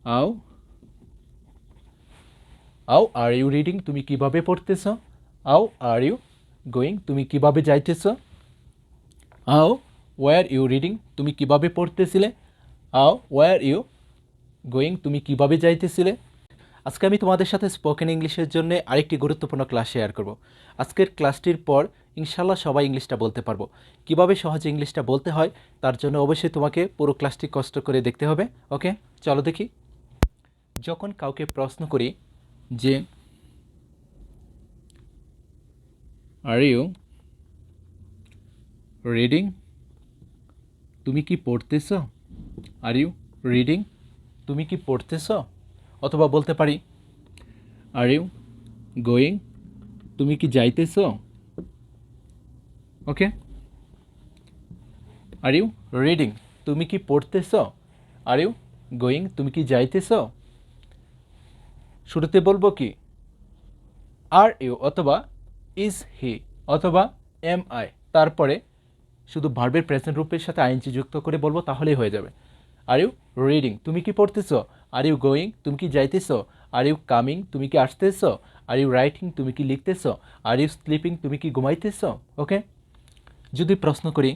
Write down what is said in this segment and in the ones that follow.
How how are you reading তুমি কিভাবে পড়তেছ, হাউ আর ইউ গোয়িং তুমি কিভাবে যাইতেছ, হাউ ওয়ার ইউ রিডিং তুমি কিভাবে পড়তেছিলে, হাউ ওয়ার ইউ গোয়িং তুমি কিভাবে যাইতেছিলে। আজকে আমি তোমাদের সাথে স্পোকেন ইংলিশের জন্য আরেকটি গুরুত্বপূর্ণ ক্লাস শেয়ার করব। আজকের ক্লাসটির পর ইনশাল্লাহ সবাই ইংলিশটা বলতে পারবো। কিভাবে সহজে ইংলিশটা বলতে হয় তার জন্য অবশ্যই তোমাকে পুরো ক্লাসটি কষ্ট করে দেখতে হবে। ওকে, চলো দেখি। যখন কাউকে প্রশ্ন করি যে আর ইউ রিডিং তুমি কি পড়তেছ, আর ইউ রিডিং তুমি কি পড়তেছ, অথবা বলতে পারি আর ইউ গোয়িং তুমি কি যাইতেছ। ওকে, আর ইউ রিডিং তুমি কি পড়তেছ, আর ইউ গোয়িং তুমি কি যাইতেছ। শুরুতে বলবো কি আর ইউ অথবা ইজ হি অথবা এম আই, তারপরে শুধু ভার্বের প্রেজেন্ট রূপের সাথে আইএনজি যুক্ত করে বলবো, তাহলেই হয়ে যাবে। আর ইউ রিডিং তুমি কি পড়তেছ, আর ইউ গোয়িং তুমি কি যাইতেছ, আর ইউ কামিং তুমি কি আসতেছ, আর ইউ রাইটিং তুমি কি লিখতেছ, আর ইউ স্লিপিং তুমি কি ঘুমাইতেছ। ওকে, যদি প্রশ্ন করি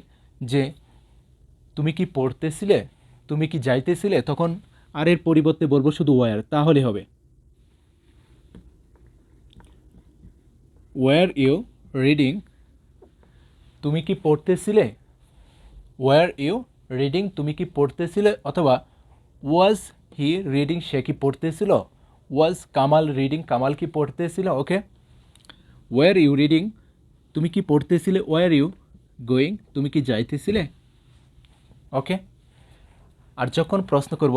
যে তুমি কি পড়তেছিলে, তুমি কি যাইতেছিলে, তখন আর এর পরিবর্তে বলবো শুধু ওয়ার, তাহলে হবে ওয়ার ইউ রিডিং তুমি কি পড়তেছিলে, ওয়ার ইউ রিডিং তুমি কি পড়তেছিলে, অথবা ওয়াজ হি রিডিং সে কি পড়তেছিল, ওয়াজ কামাল রিডিং কামাল কি পড়তেছিল। ওকে, ওয়ার ইউ রিডিং তুমি কি পড়তেছিলে, ওয়ার ইউ গোয়িং তুমি কি যাইতেছিলে। ওকে, আর যখন প্রশ্ন করব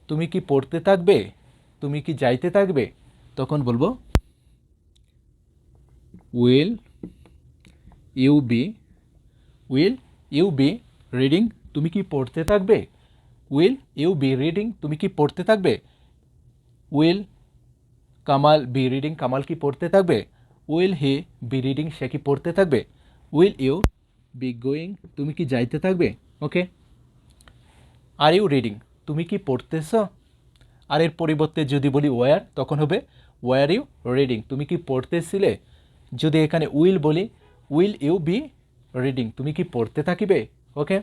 তুমি কি পড়তে থাকবে, তুমি কি যাইতে থাকবে, তখন বলবো will you be, will you be reading তুমি কি পড়তে থাকবে, উইল ইউ বি রিডিং তুমি কি পড়তে থাকবে, will Kamal be reading Kamal কি পড়তে থাকবে, উইল হি বি রিডিং সে কি পড়তে থাকবে, উইল ইউ বি গোয়িং তুমি কি যাইতে থাকবে। ওকে, আর ইউ রিডিং তুমি কি পড়তেছ, আর এর পরিবর্তে যদি বলি ওয়ার, তখন হবে ওয়ার ইউ রিডিং তুমি কি পড়তেছিলে। যদি এখানে উইল বলি উইল ইউ বি রিডিং তুমি কি পড়তে থাকিবে। ওকে,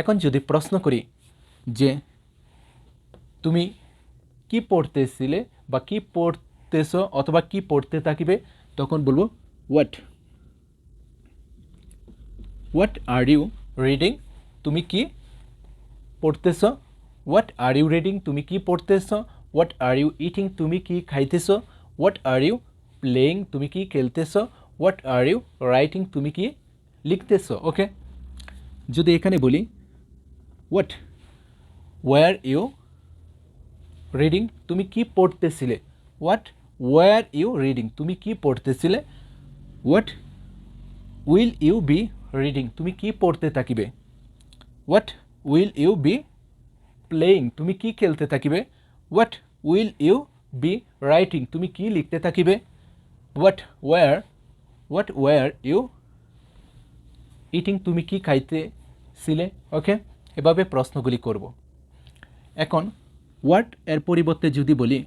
এখন যদি প্রশ্ন করি যে তুমি কি পড়তেছিলে বা কি পড়তেছ অথবা কি পড়তে থাকিবে, তখন বলবো what, what are you reading তুমি কি পড়তেছ, হোয়াট আর ইউ রিডিং তুমি কি পড়তেছ, হোয়াট আর ইউ ইটিং তুমি কি খাইতেছ, হোয়াট আর ইউ প্লেয়িং তুমি কি খেলতেছ, হোয়াট আর ইউ রাইটিং তুমি কি লিখতেছ। ওকে, যদি এখানে বলি হোয়াট ওয়ার ইউ রিডিং তুমি কি পড়তেছিলে, হোয়াট ওয়ার ইউ রিডিং তুমি কি পড়তেছিলে, what will you be reading তুমি কি পড়তে থাকিবে, what will you be playing তুমি কি খেলতে থাকিবে, what will you be writing তুমি কি লিখতে থাকিবে, হোয়াট ওয়ার ইউ ইটিং তুমি কি খাইতেছিলে। ওকে, এভাবে প্রশ্নগুলি করব। এখন হোয়াট এর পরিবর্তে যদি বলি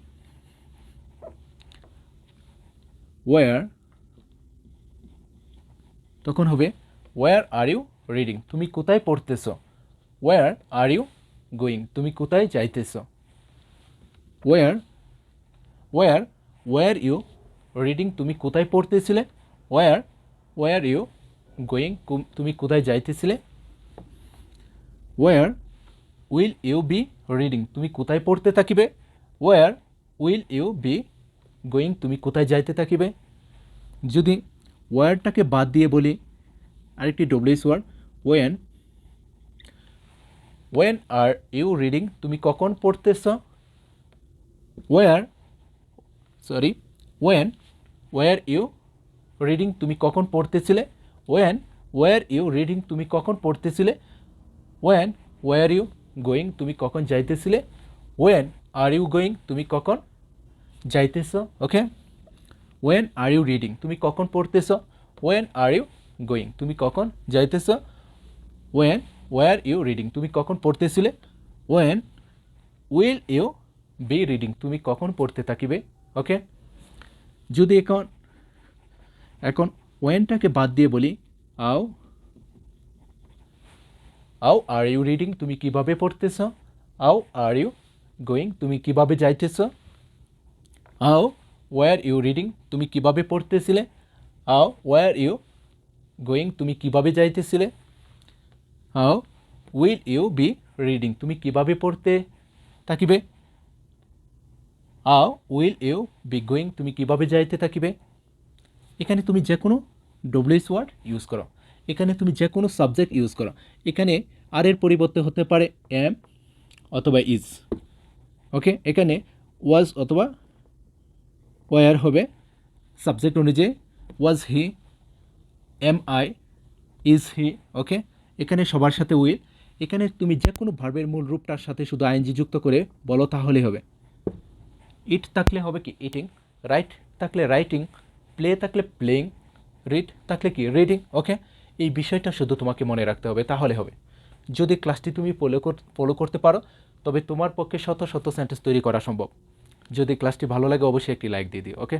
ওয়ার, তখন হবে ওয়ার আর ইউ রিডিং তুমি কোথায় পড়তেছ, ওয়ার আর ইউ গোয়িং তুমি কোথায় যাইতেছ, ওয়ার ওয়ার ইউ রিডিং তুমি কোথায় পড়তেছিলে, ওয়ার ইউ গোয়িং তুমি কোথায় যাইতেছিলে, where will you be reading তুমি কোথায় পড়তে থাকিবে, where will you be going তুমি কোথায় যাইতে থাকিবে। যদি ওয়ারটাকে বাদ দিয়ে বলি আরেকটি WS word when are you reading তুমি কখন পড়তেছ, ওয়ার ইউ রিডিং তুমি কখন পড়তেছিলে, ওয়ার ইউ রিডিং তুমি কখন পড়তেছিলে, ওয়ার ইউ গোয়িং তুমি কখন যাইতেছিলে, ওয়েন আর ইউ গোয়িং তুমি কখন যাইতেছ। ওকে, ওয়েন আর ইউ রিডিং তুমি কখন পড়তেছ, ওয়েন আর ইউ গোয়িং তুমি কখন যাইতেছ, ওয়ার ইউ রিডিং তুমি কখন পড়তেছিলে, উইল ইউ বি রিডিং তুমি কখন পড়তে থাকিবে ওকে যদি এখন ওয়েনটাকে বাদ দিয়ে বলি আও আর ইউ রিডিং তুমি কিভাবে পড়তেছ আও আর ইউ গোয়িং তুমি কিভাবে যাইতেছ আও ওয়ার ইউ রিডিং তুমি কিভাবে পড়তেছিলে আও ওয়ার ইউ গোয়িং তুমি কিভাবে যাইতেছিলে how will you be reading তুমি কিভাবে পড়তে থাকিবে how will you be going তুমি কিভাবে যাইতে থাকিবে এখানে তুমি যে কোনো ডব্লিউএস ওয়ার্ড ইউজ করো এখানে তুমি যে কোনো সাবজেক্ট ইউজ করো এখানে আর এর পরিবর্তে হতে পারে এম অথবা ইজ ওকে এখানে ওয়াজ অথবা ওয়ার হবে সাবজেক্ট অনুযায়ী ওয়াজ হি এম আই ইজ হি ওকে এখানে সবার সাথে উইল এখানে তুমি যে কোনো ভার্বের মূল রূপটার সাথে শুধু আইএনজি যুক্ত করে বলো তাহলে হবে ইট থাকলে হবে কি ইটিং রাইট থাকলে রাইটিং প্লে থাকলে প্লেইং রিড থাকলে কি রিডিং ওকে এই বিষয়টা শুধু তোমাকে মনে রাখতে হবে তাহলে হবে যদি ক্লাসটি তুমি ফলো করতে পারো তবে তোমার পক্ষে শত শত সেন্টেন্স তৈরি করা সম্ভব যদি ক্লাসটি ভালো লাগে অবশ্যই একটি লাইক দিয়ে দিও ওকে